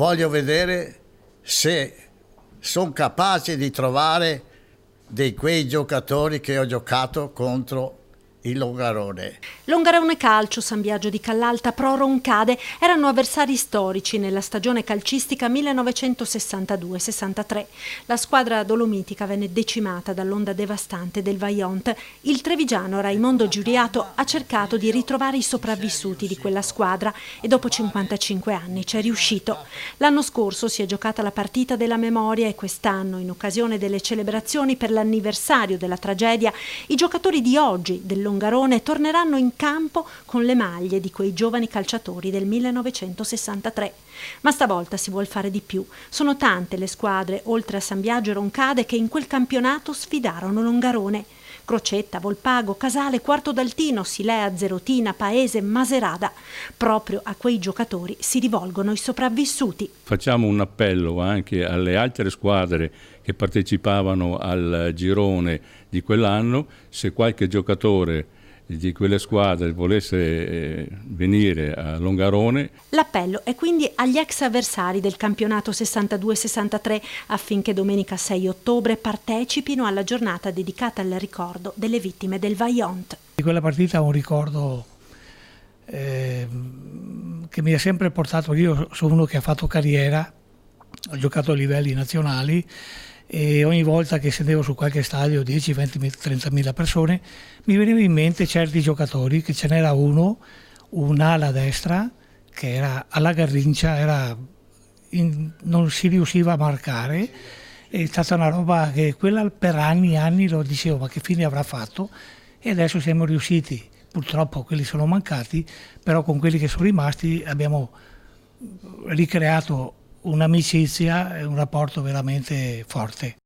voglio vedere se sono capace di trovare quei giocatori che ho giocato contro il Longarone. Longarone Calcio, San Biagio di Callalta, Pro Roncade erano avversari storici nella stagione calcistica 1962-63. La squadra dolomitica venne decimata dall'onda devastante del Vajont. Il trevigiano Raimondo Giuriato ha cercato di ritrovare i sopravvissuti di quella squadra e dopo 55 anni ci è riuscito. L'anno scorso si è giocata la partita della memoria e quest'anno, in occasione delle celebrazioni per l'anniversario della tragedia, i giocatori di oggi del Longarone torneranno in campo con le maglie di quei giovani calciatori del 1963. Ma stavolta si vuol fare di più. Sono tante le squadre, oltre a San Biagio e Roncade, che in quel campionato sfidarono Longarone. Crocetta, Volpago, Casale, Quarto d'Altino, Silea, Zerotina, Paese, Maserada. Proprio a quei giocatori si rivolgono i sopravvissuti. Facciamo un appello anche alle altre squadre che partecipavano al girone di quell'anno, se qualche giocatore di quelle squadre volesse venire a Longarone. L'appello è quindi agli ex avversari del campionato 62-63 affinché domenica 6 ottobre partecipino alla giornata dedicata al ricordo delle vittime del Vajont. Di quella partita ho un ricordo che mi ha sempre portato. Io sono uno che ha fatto carriera, ho giocato a livelli nazionali e ogni volta che scendevo su qualche stadio 10, 20, 30.000 persone mi veniva in mente certi giocatori, che ce n'era uno, un'ala destra che era alla Garrincia, non si riusciva a marcare, è stata una roba che quella per anni e anni lo dicevo, ma che fine avrà fatto? E adesso siamo riusciti, purtroppo quelli sono mancati, però con quelli che sono rimasti abbiamo ricreato un'amicizia e un rapporto veramente forte.